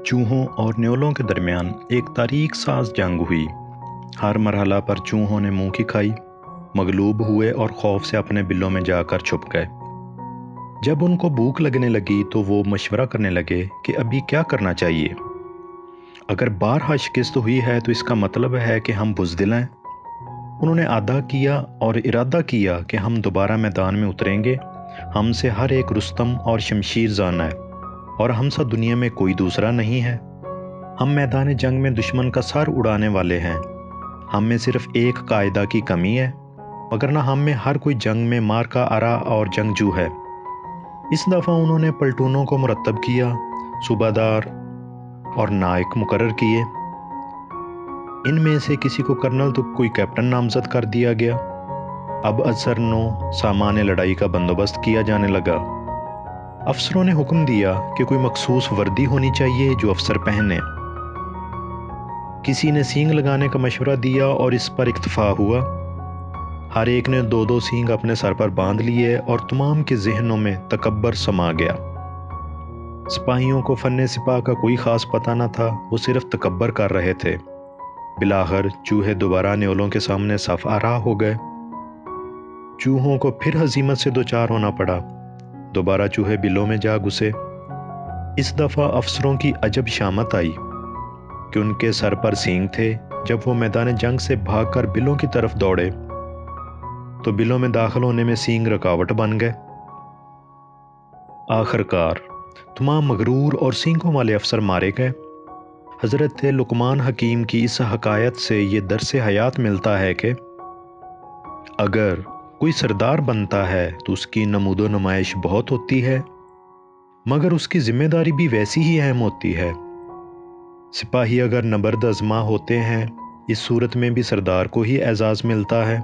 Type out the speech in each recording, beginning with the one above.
चूहों और न्योलों के दरमियान एक तारीख साज जंग हुई। हर मरहला पर चूहों ने मुंह की खाई, मगलूब हुए और खौफ से अपने बिलों में जाकर छुप गए। जब उनको भूख लगने लगी तो वो मशवरा करने लगे कि अभी क्या करना चाहिए। अगर बारहा शिकस्त हुई है तो इसका मतलब है कि हम बुज़दिल हैं। उन्होंने आदा किया और इरादा किया कि हम दोबारा मैदान में उतरेंगे। हमसे हर एक रुस्तम और शमशीर जान है और हम सा दुनिया में कोई दूसरा नहीं है। हम मैदान जंग में दुश्मन का सर उड़ाने वाले हैं। हम में सिर्फ एक कायदा की कमी है, मगर ना हम में हर कोई जंग में मार का आरा और जंगजू है। इस दफ़ा उन्होंने पलटूनों को मुरतब किया, सूबादार और नायक मुकर्रर किए। इनमें से किसी को कर्नल तो कोई कैप्टन नामजद कर दिया गया। अब असरनो सामान लड़ाई का बंदोबस्त किया जाने लगा। अफसरों ने हुक्म दिया कि कोई मखसूस वर्दी होनी चाहिए जो अफसर पहने। किसी ने सींग लगाने का मशवरा दिया और इस पर इत्तफाक हुआ। हर एक ने दो दो सींग अपने सर पर बांध लिए और तमाम के जहनों में तकब्बर समा गया। सिपाहियों को फन्ने सिपाह का कोई खास पता न था, वो सिर्फ तकब्बर कर रहे थे। बिलाखिर चूहे दोबारा न्योलों के सामने सफ आरा हो गए। चूहों को फिर हजीमत से दो चार होना पड़ा। दोबारा चूहे बिलों में जा घुसे। इस दफ़ा अफसरों की अजब शामत आई कि उनके सर पर सींग थे। जब वो मैदान जंग से भागकर बिलों की तरफ दौड़े तो बिलों में दाखिल होने में सींग रुकावट बन गए। आखिरकार तमाम मगरूर और सींगों वाले अफसर मारे गए। हज़रत लुकमान हकीम की इस हकायत से ये दर्स हयात मिलता है कि अगर कोई सरदार बनता है तो उसकी नमूदो नुमाइश बहुत होती है, मगर उसकी जिम्मेदारी भी वैसी ही अहम होती है। सिपाही अगर नबर्द अज़मा होते हैं, इस सूरत में भी सरदार को ही एजाज़ मिलता है।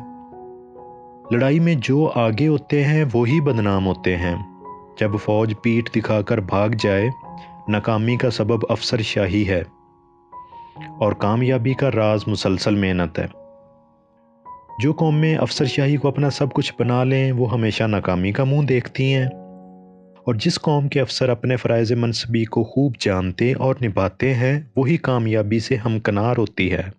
लड़ाई में जो आगे होते हैं वो ही बदनाम होते हैं। जब फौज पीठ दिखाकर भाग जाए, नाकामी का सबब अफसर शाही है और कामयाबी का राज मुसलसल मेहनत है। जो कौमें अफसर शाही को अपना सब कुछ बना लें वो हमेशा नाकामी का मुंह देखती हैं, और जिस कौम के अफसर अपने फ़राइज़ मनसबी को खूब जानते और निभाते हैं वही कामयाबी से हमकनार होती है।